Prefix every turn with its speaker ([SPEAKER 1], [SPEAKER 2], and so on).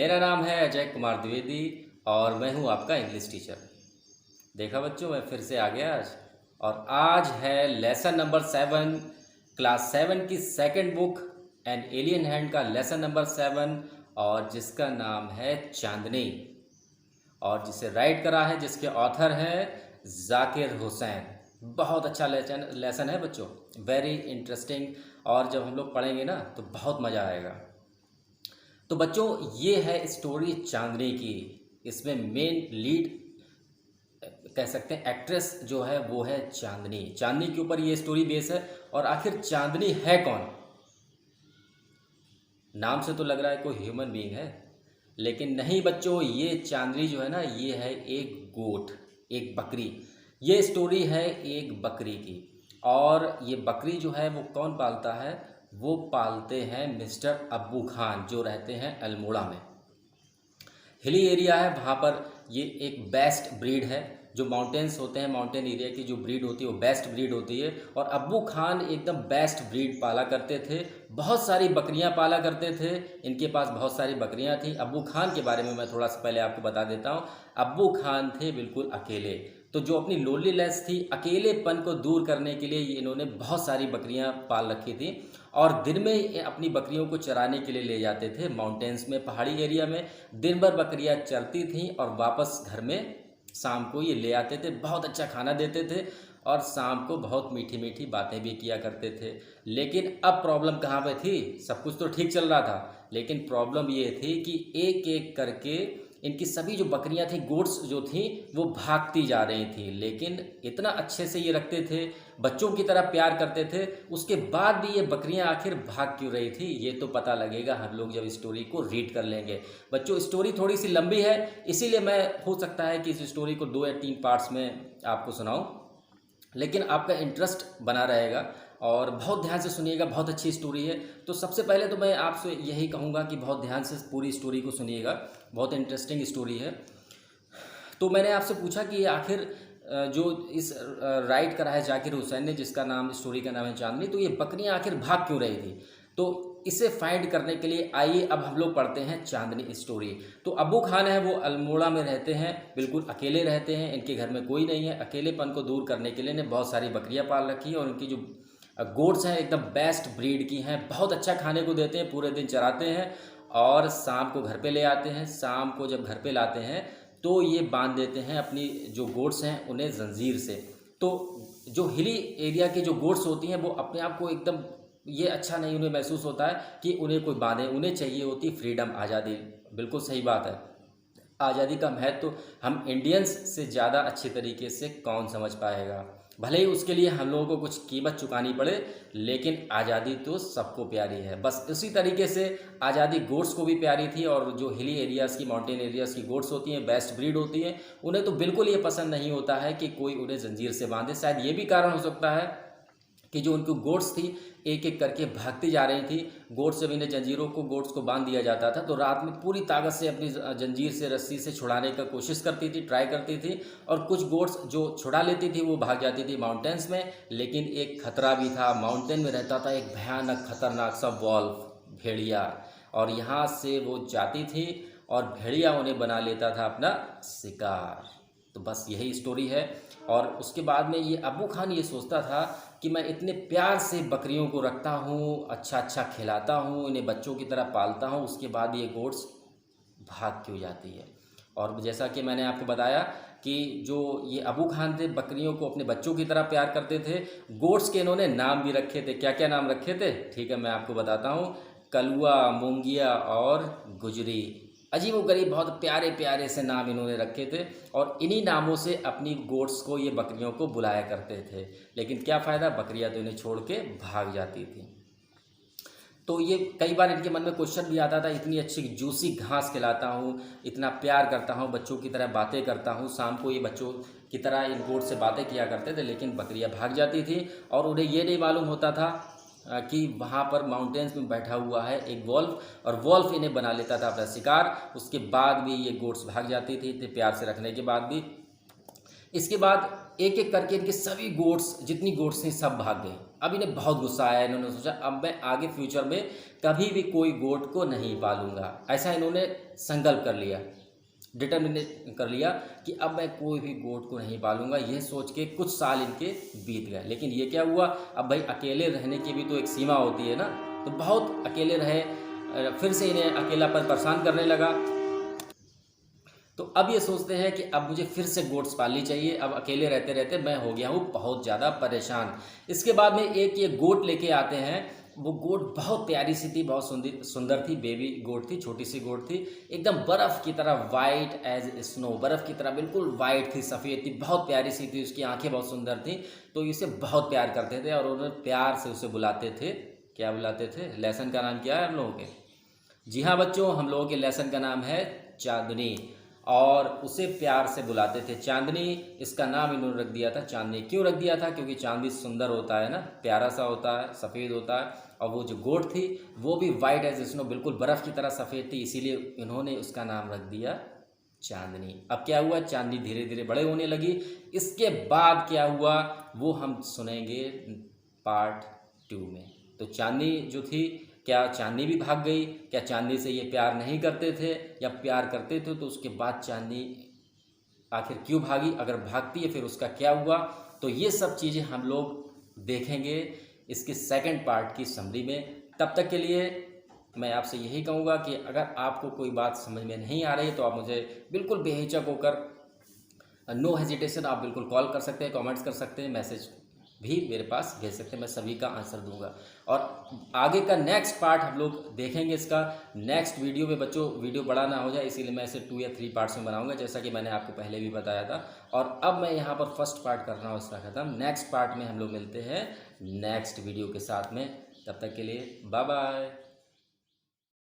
[SPEAKER 1] मेरा नाम है अजय कुमार द्विवेदी और मैं हूं आपका इंग्लिश टीचर। देखा बच्चों, मैं फिर से आ गया आज। और आज है लेसन नंबर 7, क्लास 7 की second book an alien hand का लेसन नंबर 7, और जिसका नाम है चांदनी, और जिसे राइट करा है, जिसके ऑथर हैं जाकिर हुसैन। बहुत अच्छा लेसन है बच्चों, वेरी इंटरेस्टिंग, और जब हम लोग पढ़ेंगे ना तो बहुत मज़ा आएगा। तो बच्चों, ये है स्टोरी चांदनी की। इसमें मेन लीड कह सकते हैं एक्ट्रेस जो है वो है चांदनी। चांदनी के ऊपर ये स्टोरी बेस है। और आखिर चांदनी है कौन? नाम से तो लग रहा है कोई ह्यूमन बीइंग है, लेकिन नहीं बच्चों, ये चांदनी जो है ना, ये है एक गोट, एक बकरी। ये स्टोरी है एक बकरी की। और ये बकरी जो है वो कौन पालता है? वो पालते हैं मिस्टर अब्बू खान, जो रहते हैं अल्मोड़ा में। हिली एरिया है वहाँ पर। ये एक बेस्ट ब्रीड है। जो माउंटेन्स होते हैं, माउंटेन एरिया की जो ब्रीड होती है वो बेस्ट ब्रीड होती है। और अब्बू खान एकदम बेस्ट ब्रीड पाला करते थे। बहुत सारी बकरियां पाला करते थे। इनके पास बहुत सारी बकरियां थी। अब्बू खान के बारे में मैं थोड़ा सा पहले आपको बता देता हूँ। अब्बू खान थे बिल्कुल अकेले। तो जो अपनी लोनलीनेस थी, अकेलेपन को दूर करने के लिए इन्होंने बहुत सारी बकरियां पाल रखी थी। और दिन में ये अपनी बकरियों को चराने के लिए ले जाते थे माउंटेन्स में, पहाड़ी एरिया में। दिन भर बकरियां चरती थीं और वापस घर में शाम को ये ले आते थे। बहुत अच्छा खाना देते थे और शाम को बहुत मीठी मीठी बातें भी किया करते थे। लेकिन अब प्रॉब्लम कहाँ पे थी? सब कुछ तो ठीक चल रहा था, लेकिन प्रॉब्लम ये थी कि एक एक करके इनकी सभी जो बकरियां थी, गोट्स जो थी, वो भागती जा रही थी। लेकिन इतना अच्छे से ये रखते थे, बच्चों की तरह प्यार करते थे, उसके बाद भी ये बकरियां आखिर भाग क्यों रही थी, ये तो पता लगेगा हम लोग जब स्टोरी को रीड कर लेंगे। बच्चों, स्टोरी थोड़ी सी लंबी है, इसीलिए मैं हो सकता है कि इस स्टोरी को 2 या 3 पार्ट्स में आपको सुनाऊं, लेकिन आपका इंटरेस्ट बना रहेगा और बहुत ध्यान से सुनिएगा। बहुत अच्छी स्टोरी है। तो सबसे पहले तो मैं आपसे यही कहूँगा कि बहुत ध्यान से पूरी स्टोरी को सुनिएगा, बहुत इंटरेस्टिंग स्टोरी है। तो मैंने आपसे पूछा कि आखिर जो इस राइट करा है जाकिर हुसैन ने, जिसका नाम स्टोरी का नाम है चांदनी, तो ये बकरियां आखिर भाग क्यों रही थी? तो इसे फाइंड करने के लिए आइए अब हम लोग पढ़ते हैं चांदनी स्टोरी। तो अब्बू खान है, वो अल्मोड़ा में रहते हैं, बिल्कुल अकेले रहते हैं। इनके घर में कोई नहीं है। अकेलेपन को दूर करने के लिए इन्हें बहुत सारी बकरियां पाल रखी है। और उनकी जो गोट्स हैं एकदम बेस्ट ब्रीड की हैं। बहुत अच्छा खाने को देते हैं, पूरे दिन चराते हैं और शाम को घर पे ले आते हैं। शाम को जब घर पे लाते हैं तो ये बांध देते हैं अपनी जो गोट्स हैं उन्हें जंजीर से। तो जो हिली एरिया की जो गोट्स होती हैं वो अपने आप को एकदम ये अच्छा नहीं उन्हें महसूस होता है कि उन्हें कोई बांधे। उन्हें चाहिए होती फ्रीडम, आज़ादी। बिल्कुल सही बात है। आज़ादी का महत्व हम इंडियंस से ज़्यादा अच्छे तरीके से कौन समझ पाएगा? भले ही उसके लिए हम लोगों को कुछ कीमत चुकानी पड़े, लेकिन आज़ादी तो सबको प्यारी है। बस उसी तरीके से आज़ादी गोट्स को भी प्यारी थी। और जो हिली एरियाज़ की, माउंटेन एरियाज़ की गोट्स होती हैं, बेस्ट ब्रीड होती हैं, उन्हें तो बिल्कुल ये पसंद नहीं होता है कि कोई उन्हें जंजीर से बांधे। शायद ये भी कारण हो सकता है कि जो उनकी गोट्स थी एक एक करके भागती जा रही थी। गोट्स जब इन्हें जंजीरों को, गोट्स को बांध दिया जाता था तो रात में पूरी ताकत से अपनी जंजीर से, रस्सी से छुड़ाने का कोशिश करती थी, ट्राई करती थी। और कुछ गोट्स जो छुड़ा लेती थी वो भाग जाती थी माउंटेन्स में। लेकिन एक खतरा भी था। माउंटेन में रहता था एक भयानक खतरनाक सा वॉल्फ, भेड़िया। और यहाँ से वो जाती थी और भेड़िया उन्हें बना लेता था अपना शिकार। तो बस यही स्टोरी है। और उसके बाद में ये अब्बू खान ये सोचता था कि मैं इतने प्यार से बकरियों को रखता हूँ, अच्छा अच्छा खिलाता हूँ, इन्हें बच्चों की तरह पालता हूँ, उसके बाद ये गोट्स भाग क्यों जाती है? और जैसा कि मैंने आपको बताया कि जो ये अब्बू खान थे, बकरियों को अपने बच्चों की तरह प्यार करते थे। गोट्स के इन्होंने नाम भी रखे थे। क्या क्या नाम रखे थे? ठीक है, मैं आपको बताता हूँ। कलुआ, मूंगिया और गुजरी। अजीबोगरीब बहुत प्यारे प्यारे से नाम इन्होंने रखे थे। और इन्हीं नामों से अपनी गोट्स को, ये बकरियों को बुलाया करते थे। लेकिन क्या फ़ायदा, बकरियां तो इन्हें छोड़ के भाग जाती थी। तो ये कई बार इनके मन में क्वेश्चन भी आता था, इतनी अच्छी जूसी घास खिलाता हूँ, इतना प्यार करता हूँ, बच्चों की तरह बातें करता हूँ, शाम को ये बच्चों की तरह इन गोट से बातें किया करते थे, लेकिन बकरियां भाग जाती थी। और उन्हें ये नहीं मालूम होता था कि वहाँ पर माउंटेन्स में बैठा हुआ है एक वॉल्फ, और वॉल्फ इन्हें बना लेता था अपना शिकार। उसके बाद भी ये गोट्स भाग जाती थी, इतने प्यार से रखने के बाद भी। इसके बाद एक एक करके इनके सभी गोट्स, जितनी गोट्स थी, सब भाग गई। अब इन्हें बहुत गुस्सा आया। इन्होंने सोचा अब मैं आगे फ्यूचर में कभी भी कोई गोट को नहीं पालूंगा। ऐसा इन्होंने संकल्प कर लिया, डिटर्मिनेट कर लिया कि अब मैं कोई भी गोट को नहीं पालूंगा। यह सोच के कुछ साल इनके बीत गए। लेकिन ये क्या हुआ, अब भाई अकेले रहने की भी तो एक सीमा होती है ना, तो बहुत अकेले रहे। फिर से इन्हें अकेलापन परेशान करने लगा। तो अब ये सोचते हैं कि अब मुझे फिर से गोट्स पालनी चाहिए। अब अकेले रहते रहते मैं हो गया हूँ बहुत ज़्यादा परेशान। इसके बाद में एक ये गोट लेके आते हैं। वो गोट बहुत प्यारी सी थी, बहुत सुंदर थी, बेबी गोट थी, छोटी सी गोट थी, एकदम बर्फ़ की तरह वाइट एज स्नो, बर्फ़ की तरह बिल्कुल वाइट थी, सफ़ेद थी, बहुत प्यारी सी थी। उसकी आंखें बहुत सुंदर थी। तो इसे बहुत प्यार करते थे और उन्हें प्यार से उसे बुलाते थे। क्या बुलाते थे? लेसन का नाम क्या है हम लोगों के? जी हाँ बच्चों, हम लोगों के लेसन का नाम है चांदनी। और उसे प्यार से बुलाते थे चांदनी। इसका नाम इन्होंने रख दिया था चांदनी। क्यों रख दिया था? क्योंकि चांदी सुंदर होता है ना, प्यारा सा होता है, सफ़ेद होता है। और वो जो गोट थी वो भी वाइट एज स्नो, बिल्कुल बर्फ़ की तरह सफ़ेद थी, इसीलिए इन्होंने उसका नाम रख दिया चांदनी। अब क्या हुआ, चांदनी धीरे धीरे बड़े होने लगी। इसके बाद क्या हुआ वो हम सुनेंगे पार्ट 2 में। तो चांदनी जो थी, क्या चांदनी भी भाग गई? क्या चांदनी से ये प्यार नहीं करते थे या प्यार करते थे? तो उसके बाद चांदनी आखिर क्यों भागी? अगर भागती है फिर उसका क्या हुआ? तो ये सब चीज़ें हम लोग देखेंगे इसके सेकंड पार्ट की समरी में। तब तक के लिए मैं आपसे यही कहूँगा कि अगर आपको कोई बात समझ में नहीं आ रही तो आप मुझे बिल्कुल बेहिचक होकर, नो हेजिटेशन, आप बिल्कुल कॉल कर सकते हैं, कमेंट्स कर सकते हैं, मैसेज भी मेरे पास भेज सकते हैं, मैं सभी का आंसर दूंगा। और आगे का नेक्स्ट पार्ट हम लोग देखेंगे इसका नेक्स्ट वीडियो में। बच्चों वीडियो बड़ा ना हो जाए इसीलिए मैं इसे 2 या 3 पार्ट्स में बनाऊंगा, जैसा कि मैंने आपको पहले भी बताया था। और अब मैं यहाँ पर फर्स्ट पार्ट कर रहा हूँ इसका ख़त्म। नेक्स्ट पार्ट में हम लोग मिलते हैं नेक्स्ट वीडियो के साथ में। तब तक के लिए बाय बाय।